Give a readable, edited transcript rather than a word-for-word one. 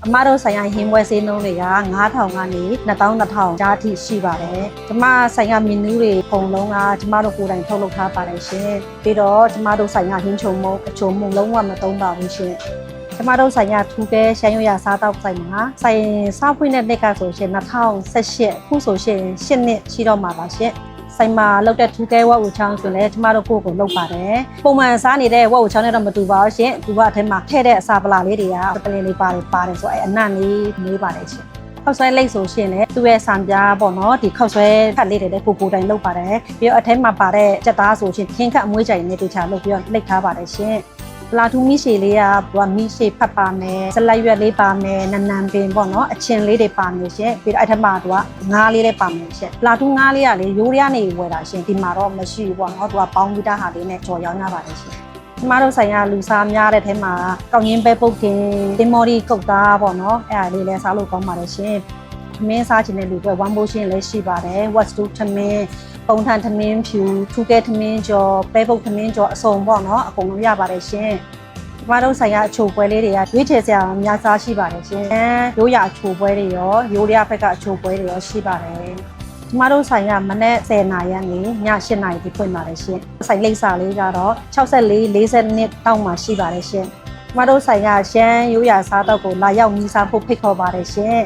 အမတို့ဆိုင်ရာဟင်းပွဲစည်းနှုန်းတွေက9000ကနေ2200ကြားထိရှိပါတယ်။ကျမဆိုင်ရာမီနူးတွေပုံလုံးကကျမတို့ကိုယ်တိုင်ထုတ်လုပ်ထားပါတယ်ရှင်။ပြီးတော့ကျမတို့ဆိုင်ရာဟင်းချုံမုံအချုံမုံလုံးဝမသုံးပါဘူးရှင်။ကျမတို့ဆိုင်ရာထူးကဲရှမ်းရွာစားတောက်ဆိုင်မှာဆိုင်စားဖွင့်တဲ့နှစ်ကဆိုရှင်2018ခုဆိုရှင်8နှစ်ရှိတော့မှာပါရှင်။ဆိုင်မှာလောက်တဲ့ထူးကဲဝက်ဝူချောင်းဆိုလည်းကျမတို့ကိုလုပ်ပါတယ်။ပုံမှန်စားနေတဲ့ဝက်ဝူချောင်းနဲ့တော့မတူပါဘူးရှင်။သူကအထက်မှာထည့်တဲ့အစာပလာလေးတွေကပလင်လေးပါတယ်ဆိုအနံ့လေးနေပါတယ်ရှင်။ခောက်ဆွဲလိတ်ဆိုရှင်လည်းသူ့ရဲ့ဆံပြားပေါ့နော်ဒီခောက်ဆွဲခတ်လေးတွေကိုတိုင်လုပ်ပါတယ်။ပြီးတော့အထက်မှာပါတဲ့ကြက်သားဆိုရှင်ခင်းခတ်အမွှေးကြိုင်နဲ့တေချာလုပ်ပြီးတော့လိတ်ထားပါတယ်ရှင်။ပလာထူးမီးရှည်လေးကမီးရှည်ဖတ်ပါမယ်ဇလက်ရွက်လေးပါမယ်နနံပင်ပေါ့နော်အချင်းလေးတွေပါမယ်ရှင်ပြီးတော့အဲ့ထက်မှာငါးလေးလည်းပါမယ်ရှင်ပလာထူးငါးလေးကလေရိုးရနေဝယ်တာရှင်ဒီမှာတော့မရှိဘူးပေါ့နော်ပေါင်းပြီးသားဟာလေးနဲ့ကြော်ရောင်းရပါတယ်ရှင်ကျမတို့ဆိုင်ရာလူစားများတဲ့ထဲမှာကောင်းရင်းပဲပုတ်တင်တင်မော်ဒီကုတ်သားပေါ့နော်အဲ့ဒါလေးလည်းစားလို့ကောင်းပါတယ်ရှင်သမင်းစားချင်တဲ့လူတွေဝမ်ဘိုးရှင်းလည်းရှိပါတယ် what's to သမင်းပုံထန်သမင်းဖြူထူကဲသမင်းကျော်ပဲပုတ်သမင်းကျော်အစုံပေါ့နော်အကုန်လုံးရပါတယ်ရှင်ကျမတို့ဆိုင်ရာအချိုပွဲလေးတွေကရွေးချယ်စရာအများစားရှိပါတယ်ရှင်ရိုးရာအချိုပွဲတွေရောရိုးရဘက်ကအချိုပွဲတွေရောရှိပါတယ်ကျမတို့ဆိုင်ရာမနေ့10နာရီကနေည8နာရီထိဖွင့်ပါတယ်ရှင်ဆိုင်လိပ်စာလေးကတော့64 40တောက်မှရှိပါတယ်ရှင်ကျမတို့ဆိုင်ရာရှမ်းရိုးရာစားတော့ကိုလာရောက်မြည်စားဖို့ဖိတ်ခေါ်ပါတယ်ရှင်